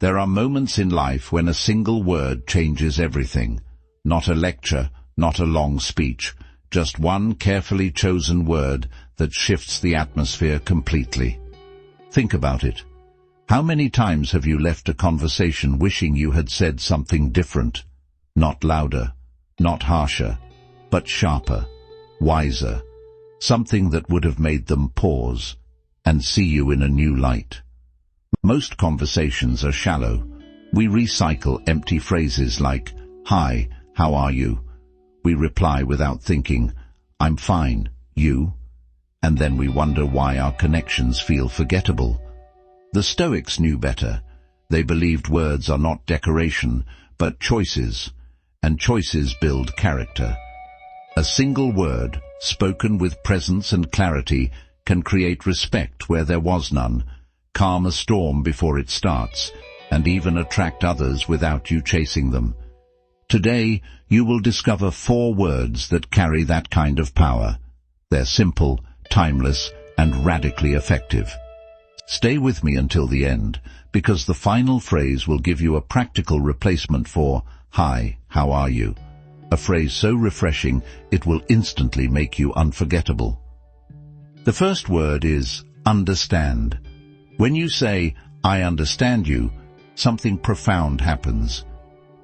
There are moments in life when a single word changes everything. Not a lecture, not a long speech, just one carefully chosen word that shifts the atmosphere completely. Think about it. How many times have you left a conversation wishing you had said something different? Not louder, not harsher, but sharper, wiser, something that would have made them pause and see you in a new light. Most conversations are shallow. We recycle empty phrases like, "Hi, how are you?" We reply without thinking, "I'm fine, you?" And then we wonder why our connections feel forgettable. The Stoics knew better. They believed words are not decoration, but choices, and choices build character. A single word, spoken with presence and clarity, can create respect where there was none, calm a storm before it starts, and even attract others without you chasing them. Today, you will discover 4 words that carry that kind of power. They're simple, timeless, and radically effective. Stay with me until the end, because the final phrase will give you a practical replacement for, "Hi, how are you?" A phrase so refreshing it will instantly make you unforgettable. The first word is understand. When you say, "I understand you," something profound happens.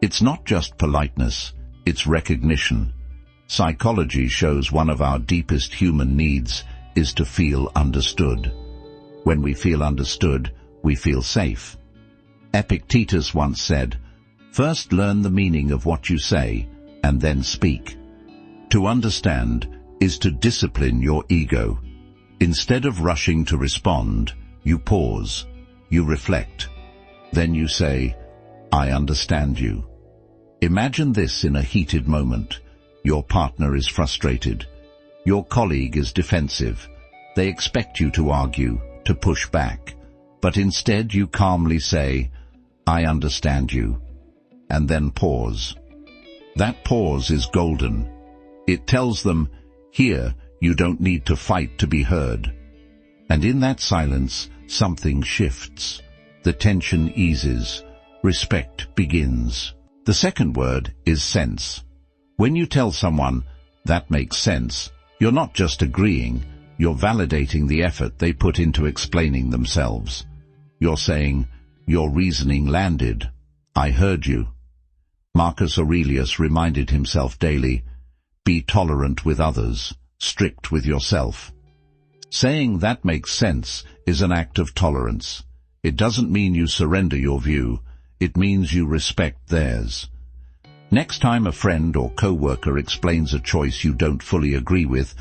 It's not just politeness, it's recognition. Psychology shows one of our deepest human needs is to feel understood. When we feel understood, we feel safe. Epictetus once said, "First learn the meaning of what you say, and then speak." To understand is to discipline your ego. Instead of rushing to respond, you pause, you reflect. Then you say, "I understand you." Imagine this in a heated moment. Your partner is frustrated. Your colleague is defensive. They expect you to argue, to push back. But instead you calmly say, "I understand you," and then pause. That pause is golden. It tells them, "Here, you don't need to fight to be heard." And in that silence, something shifts. The tension eases. Respect begins. The second word is sense. When you tell someone, "That makes sense," you're not just agreeing, you're validating the effort they put into explaining themselves. You're saying, "Your reasoning landed. I heard you." Marcus Aurelius reminded himself daily, "Be tolerant with others, strict with yourself." Saying "that makes sense" is an act of tolerance. It doesn't mean you surrender your view, it means you respect theirs. Next time a friend or co-worker explains a choice you don't fully agree with,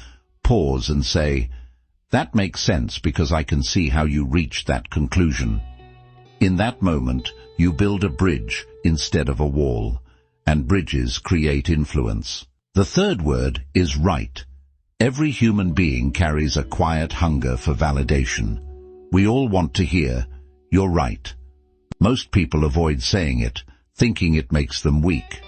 pause and say, "That makes sense because I can see how you reached that conclusion." In that moment, you build a bridge instead of a wall, and bridges create influence. The third word is right. Every human being carries a quiet hunger for validation. We all want to hear, "You're right." Most people avoid saying it, thinking it makes them weak.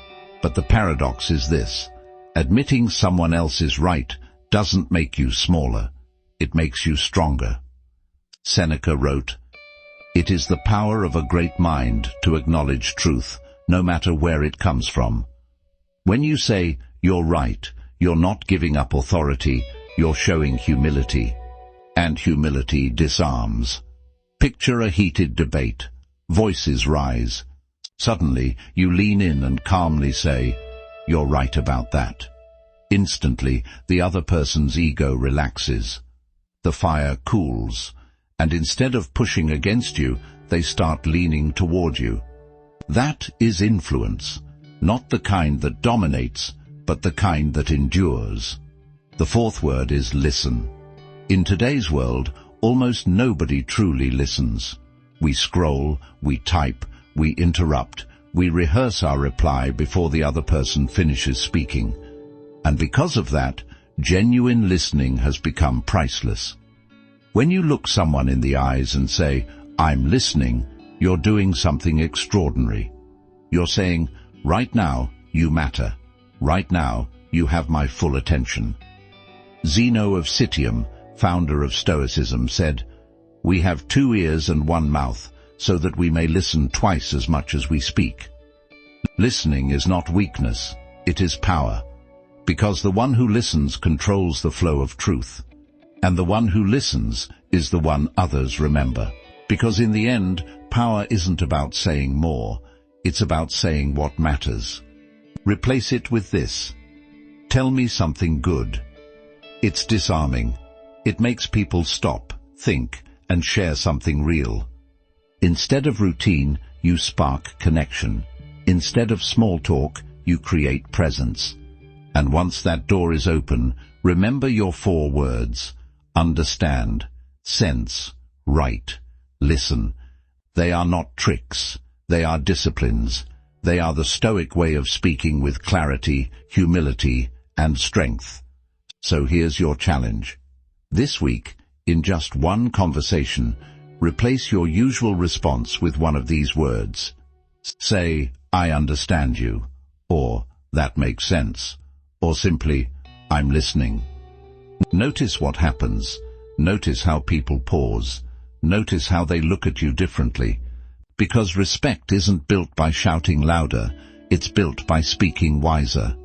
But the paradox is this: admitting someone else is right doesn't make you smaller, it makes you stronger. Seneca wrote, "It is the power of a great mind to acknowledge truth, no matter where it comes from." When you say, "You're right," you're not giving up authority, you're showing humility. And humility disarms. Picture a heated debate. Voices rise. Suddenly, you lean in and calmly say, "You're right about that." Instantly, the other person's ego relaxes. The fire cools, and instead of pushing against you, they start leaning toward you. That is influence, not the kind that dominates, but the kind that endures. The fourth word is listen. In today's world, almost nobody truly listens. We scroll, we type, we interrupt, we rehearse our reply before the other person finishes speaking. And because of that, genuine listening has become priceless. When you look someone in the eyes and say, "I'm listening," you're doing something extraordinary. You're saying, "Right now, you matter. Right now, you have my full attention." Zeno of Citium, founder of Stoicism, said, "We have 2 ears and 1 mouth, so that we may listen twice as much as we speak. Listening is not weakness, it is power, because the one who listens controls the flow of truth, and the one who listens is the one others remember. Because in the end, power isn't about saying more, it's about saying what matters. Replace it with this: tell me something good. It's disarming. It makes people stop, think, and share something real. Instead of routine, you spark connection. Instead of small talk, you create presence. And once that door is open, remember your 4 words: understand, sense, write, listen. They are not tricks. They are disciplines. They are the Stoic way of speaking with clarity, humility, and strength. So here's your challenge. This week, in just one conversation, replace your usual response with one of these words. Say, I understand you, or that makes sense, or simply, I'm listening. Notice what happens. Notice how people pause. Notice how they look at you differently. Because respect isn't built by shouting louder, it's built by speaking wiser.